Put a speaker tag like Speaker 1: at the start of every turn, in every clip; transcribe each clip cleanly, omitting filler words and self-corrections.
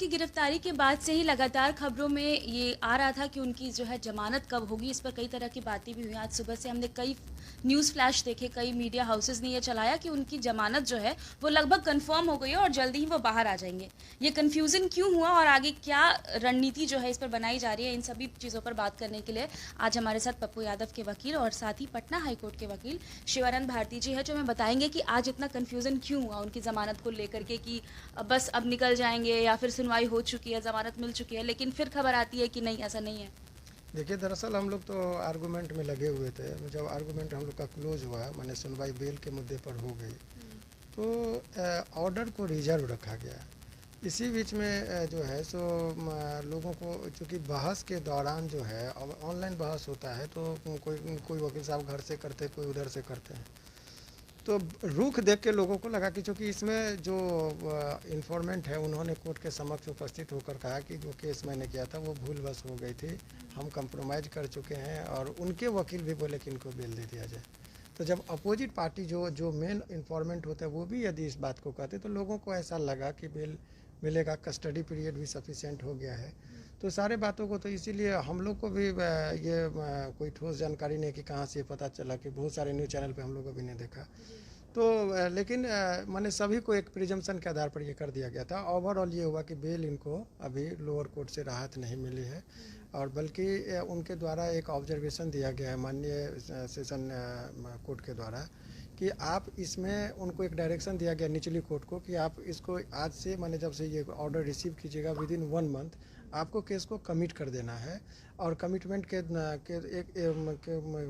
Speaker 1: की गिरफ्तारी के बाद से ही लगातार खबरों में ये आ रहा था कि उनकी जो है जमानत कब होगी। इस पर कई तरह की बातें भी हुई। आज सुबह से हमने कई न्यूज़ फ्लैश देखे, कई मीडिया हाउसेस ने ये चलाया कि उनकी जमानत जो है वो लगभग कंफर्म हो गई है और जल्दी ही वो बाहर आ जाएंगे। ये कन्फ्यूज़न क्यों हुआ और आगे क्या रणनीति जो है इस पर बनाई जा रही है, इन सभी चीज़ों पर बात करने के लिए आज हमारे साथ पप्पू यादव के वकील और साथ ही पटना हाईकोर्ट के वकील शिवानंद भारती जी है, जो हमें बताएंगे कि आज इतना कन्फ्यूज़न क्यों हुआ उनकी ज़मानत को लेकर के, कि बस अब निकल जाएंगे या फिर सुनवाई हो चुकी है, ज़मानत मिल चुकी है, लेकिन फिर खबर आती है कि नहीं, ऐसा नहीं है।
Speaker 2: देखिए, दरअसल हम लोग तो आर्गूमेंट में लगे हुए थे। जब आर्गूमेंट हम लोग का क्लोज हुआ, माने सुनवाई बेल के मुद्दे पर हो गई, तो ऑर्डर को रिजर्व रखा गया। इसी बीच में जो है सो लोगों को, चूँकि बहस के दौरान जो है, अब ऑनलाइन बहस होता है तो कोई कोई वकील साहब घर से करते, कोई उधर से करते हैं, तो रुख देख के लोगों को लगा कि चूँकि इसमें जो इन्फॉर्मेंट है उन्होंने कोर्ट के समक्ष उपस्थित होकर कहा कि जो केस मैंने किया था वो भूलवश हो गई थी, हम कंप्रोमाइज़ कर चुके हैं, और उनके वकील भी बोले कि इनको बेल दे दिया जाए। तो जब अपोजिट पार्टी जो जो मेन इन्फॉर्मेंट होता है वो भी यदि इस बात को कहते, तो लोगों को ऐसा लगा कि बेल मिलेगा, कस्टडी पीरियड भी सफिशेंट हो गया है। तो सारे बातों को तो इसीलिए हम लोग को भी ये कोई ठोस जानकारी नहीं कि कहाँ से ये पता चला, कि बहुत सारे न्यूज़ चैनल पे हम लोग अभी नहीं देखा। तो लेकिन माने सभी को एक प्रिजम्पशन के आधार पर ये कर दिया गया था। ओवरऑल ये हुआ कि बेल इनको अभी लोअर कोर्ट से राहत नहीं मिली है, और बल्कि उनके द्वारा एक ऑब्जर्वेशन दिया गया है माननीय सेशन कोर्ट के द्वारा, कि आप इसमें, उनको एक डायरेक्शन दिया गया निचली कोर्ट को कि आप इसको आज से, माने जब से ये ऑर्डर रिसीव कीजिएगा, विदिन 1 मंथ आपको केस को कमिट कर देना है, और कमिटमेंट के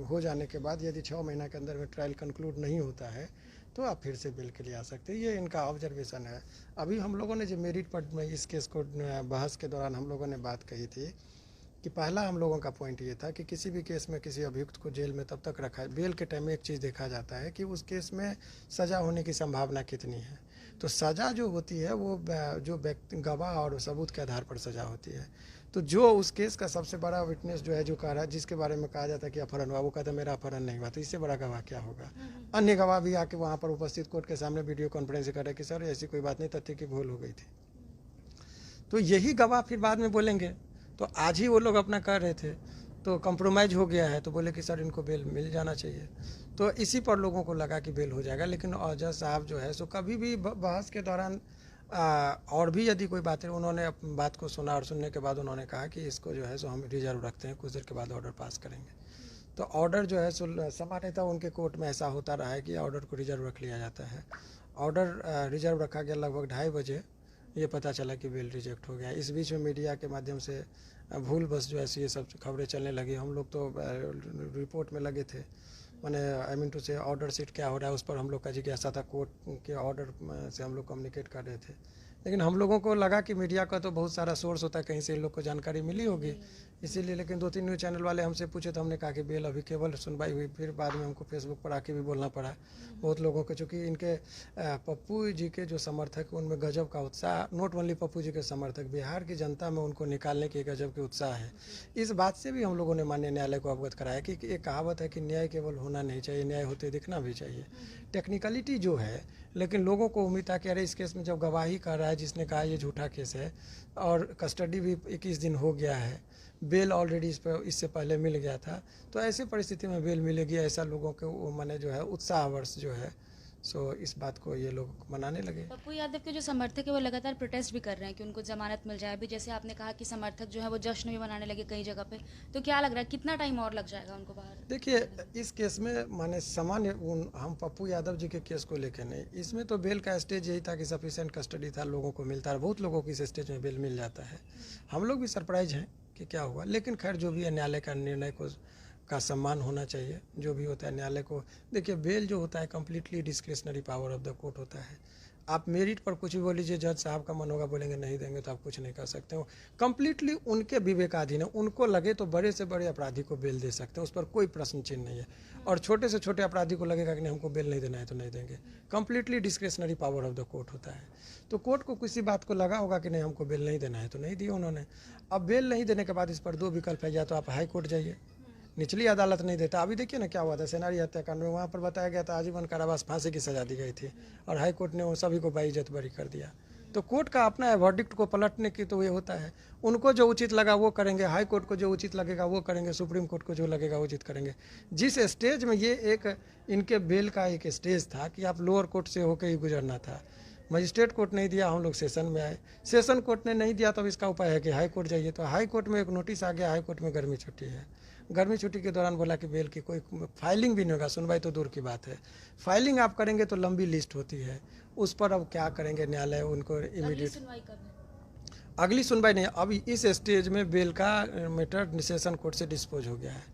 Speaker 2: हो जाने के बाद यदि 6 महीना के अंदर में ट्रायल कंक्लूड नहीं होता है तो आप फिर से बेल के लिए आ सकते हैं। ये इनका ऑब्जर्वेशन है। अभी हम लोगों ने जो मेरिट पर में इस केस को बहस के दौरान हम लोगों ने बात कही थी कि पहला हम लोगों का पॉइंट ये था कि किसी भी केस में किसी अभियुक्त को जेल में तब तक रखा है, बेल के टाइम में एक चीज़ देखा जाता है कि उस केस में सज़ा होने की संभावना कितनी है। तो सज़ा जो होती है वो जो व्यक्ति, गवाह और सबूत के आधार पर सज़ा होती है। तो जो उस केस का सबसे बड़ा विटनेस जो है, जो कह रहा है, जिसके बारे में कहा जाता है कि अपहरण हुआ, वो कहता है मेरा अपहरण नहीं हुआ, तो इससे बड़ा गवाह क्या होगा। अन्य गवाह भी आके वहाँ पर उपस्थित कोर्ट के सामने वीडियो कॉन्फ्रेंस कर रहे कि सर ऐसी कोई बात नहीं, तथ्य की भूल हो गई थी। तो यही गवाह फिर बाद में बोलेंगे। तो आज ही वो लोग अपना कर रहे थे, तो कंप्रोमाइज़ हो गया है, तो बोले कि सर इनको बेल मिल जाना चाहिए। तो इसी पर लोगों को लगा कि बेल हो जाएगा। लेकिन जज साहब जो है सो कभी भी बहस के दौरान और भी यदि कोई बातें, उन्होंने बात को सुना और सुनने के बाद उन्होंने कहा कि इसको जो है सो हम रिजर्व रखते हैं, कुछ देर के बाद ऑर्डर पास करेंगे। तो ऑर्डर जो है सो सामान्यतः उनके कोर्ट में ऐसा होता रहा है कि ऑर्डर को रिजर्व रख लिया जाता है। ऑर्डर रिजर्व रखा गया लगभग 2:30 बजे, ये पता चला कि बेल रिजेक्ट हो गया। इस बीच में मीडिया के माध्यम से भूल बस जो ऐसी ये सब खबरें चलने लगी। हम लोग तो रिपोर्ट में लगे थे, माने आई मीन टू से ऑर्डर सीट क्या हो रहा है उस पर हम लोग का जिज्ञासा था, कोर्ट के ऑर्डर से हम लोग कम्युनिकेट कर रहे थे। लेकिन हम लोगों को लगा कि मीडिया का तो बहुत सारा सोर्स होता है, कहीं से इन लोग को जानकारी मिली होगी इसीलिए। लेकिन 2-3 न्यूज़ चैनल वाले हमसे पूछे तो हमने कहा कि बेल अभी केवल सुनवाई हुई। फिर बाद में हमको फेसबुक पर आके भी बोलना पड़ा बहुत लोगों को, चूँकि इनके पप्पू जी के जो समर्थक, उनमें गजब का उत्साह, नॉट ओनली पप्पू जी के समर्थक, बिहार की जनता में उनको निकालने की गजब के उत्साह है। इस बात से भी हम लोगों ने माननीय न्यायालय को अवगत कराया कि एक कहावत है कि न्याय केवल होना नहीं चाहिए, न्याय होते दिखना भी चाहिए। टेक्निकलिटी जो है, लेकिन लोगों को उम्मीद था कि अरे इस केस में जब गवाही कर रहा है जिसने कहा ये झूठा केस है, और कस्टडी भी 21 दिन हो गया है, बेल ऑलरेडी इससे पहले मिल गया था, तो ऐसी परिस्थिति में बेल मिलेगी, ऐसा लोगों के माने जो है उत्साहवर्ष जो है सो इस बात को ये लोग मनाने लगे।
Speaker 1: पप्पू यादव के जो समर्थक है वो लगातार प्रोटेस्ट भी कर रहे हैं कि उनको जमानत मिल जाए। अभी जैसे आपने कहा कि समर्थक जो है वो जश्न भी मनाने लगे कई जगह पे, तो क्या लग रहा है कितना टाइम और लग जाएगा उनको बाहर?
Speaker 2: देखिए, इस केस में माने सामान्य हम पप्पू यादव जी के केस को लेकर नहीं, इसमें तो बेल का स्टेज यही था कि सफिशिएंट कस्टडी था, लोगों को मिलता है, बहुत लोगों को इस स्टेज में बेल मिल जाता है। हम लोग भी सरप्राइज हैं कि क्या हुआ, लेकिन खैर जो भी है न्यायालय का निर्णय का सम्मान होना चाहिए, जो भी होता है न्यायालय को। देखिए, बेल जो होता है completely discretionary power of the court होता है। आप मेरिट पर कुछ भी बोल लीजिए, जज साहब का मन होगा बोलेंगे नहीं देंगे तो आप कुछ नहीं कर सकते हो। कम्प्लीटली उनके विवेकाधीन है, उनको लगे तो बड़े से बड़े अपराधी को बेल दे सकते हैं, उस पर कोई प्रश्न चिन्ह नहीं है। और छोटे से छोटे अपराधी को लगेगा कि नहीं हमको बेल नहीं देना है तो नहीं देंगे। Completely discretionary power of the court होता है। तो कोर्ट को किसी बात को लगा होगा कि नहीं हमको बेल नहीं देना है तो नहीं दिया उन्होंने। अब बेल नहीं देने के बाद इस पर 2 विकल्प है, या तो आप हाई कोर्ट जाइए, निचली अदालत नहीं देता। अभी देखिए ना क्या हुआ था सेनारी हत्याकांड में, वहाँ पर बताया गया था आजीवन कारावास, फांसी की सजा दी गई थी, और हाई कोर्ट ने वो सभी को बाइज्जत बरी कर दिया। तो कोर्ट का अपना है, वर्डिक्ट को पलटने की तो ये होता है, उनको जो उचित लगा वो करेंगे, हाई कोर्ट को जो उचित लगेगा वो करेंगे, सुप्रीम कोर्ट को जो लगेगा उचित करेंगे। जिस स्टेज में ये एक इनके बेल का एक स्टेज था कि आप लोअर कोर्ट से होकर ही गुजरना था, मजिस्ट्रेट कोर्ट नहीं दिया, हम लोग सेशन में आए, सेशन कोर्ट ने नहीं दिया, तब इसका उपाय है कि हाई कोर्ट जाइए। तो हाई कोर्ट में एक नोटिस आ गया, हाई कोर्ट में गर्मी छुट्टी है, गर्मी छुट्टी के दौरान बोला कि बेल की कोई फाइलिंग भी नहीं होगा, सुनवाई तो दूर की बात है, फाइलिंग आप करेंगे तो लंबी लिस्ट होती है, उस पर अब क्या करेंगे न्यायालय, उनको इमीडिएट अगली सुनवाई नहीं। अब इस स्टेज में बेल का मैटर सेशन कोर्ट से डिस्पोज हो गया है।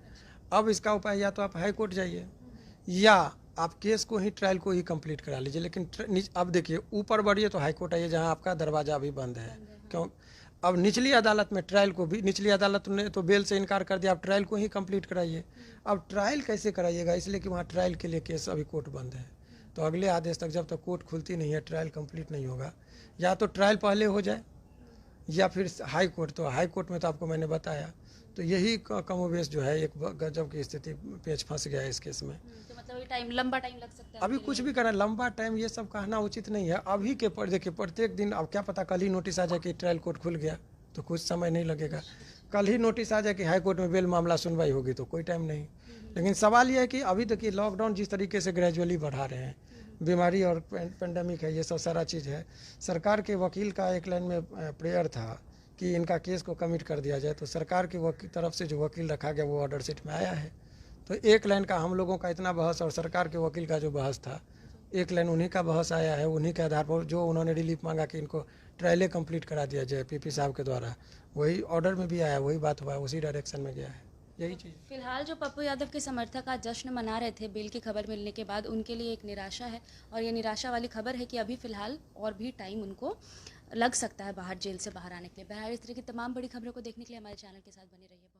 Speaker 2: अब इसका उपाय या तो आप हाई कोर्ट जाइए या आप केस को ही, ट्रायल को ही कंप्लीट करा लीजिए। लेकिन अब देखिए ऊपर बढ़िए तो हाई कोर्ट आइए जहां आपका दरवाजा अभी बंद है। क्यों? अब निचली अदालत में ट्रायल को भी, निचली अदालत ने तो बेल से इनकार कर दिया, आप ट्रायल को ही कंप्लीट कराइए। अब ट्रायल कैसे कराइएगा, इसलिए कि वहाँ ट्रायल के लिए केस अभी कोर्ट बंद है, तो अगले आदेश तक जब तक कोर्ट खुलती नहीं है ट्रायल कंप्लीट नहीं होगा। या तो ट्रायल पहले हो जाए या फिर हाई कोर्ट, तो हाई कोर्ट में तो आपको मैंने बताया, तो यही कमोबेश जो है एक गजब की स्थिति, पेच फंस गया है इस केस में।
Speaker 1: तो मतलब लंबा टाइम लग सकता है
Speaker 2: अभी कुछ भी करना, लंबा टाइम ये सब कहना उचित नहीं है। अभी के पर देखिए प्रत्येक दिन, अब क्या पता कल ही नोटिस आ जाए कि ट्रायल कोर्ट खुल गया तो कुछ समय नहीं लगेगा, कल ही नोटिस आ जाए कि हाई कोर्ट में बेल मामला सुनवाई होगी तो कोई टाइम नहीं। लेकिन सवाल यह है कि अभी देखिए लॉकडाउन जिस तरीके से ग्रेजुअली बढ़ा रहे हैं, बीमारी और पेंडेमिक है, ये सब सारा चीज़ है, सरकार के वकील का एक लाइन में प्रेयर था कि इनका केस को कमिट कर दिया जाए, तो सरकार की तरफ से जो वकील रखा गया वो ऑर्डर शीट में आया है। तो एक लाइन का हम लोगों का इतना बहस और सरकार के वकील का जो बहस था, एक लाइन उन्हीं का बहस आया है, उन्हीं के आधार पर जो उन्होंने रिलीफ मांगा कि इनको ट्रायलें कंप्लीट करा दिया जाए पीपी साहब के द्वारा, वही ऑर्डर में भी आया, वही बात हुआ है, उसी डायरेक्शन में गया है, यही चीज़।
Speaker 1: फिलहाल जो पप्पू यादव के समर्थक आज जश्न मना रहे थे बेल की खबर मिलने के बाद, उनके लिए एक निराशा है, और ये निराशा वाली खबर है कि अभी फिलहाल और भी टाइम उनको लग सकता है बाहर, जेल से बाहर आने के लिए। बहरहाल इस तरह की तमाम बड़ी खबरों को देखने के लिए हमारे चैनल के साथ बने रहिए।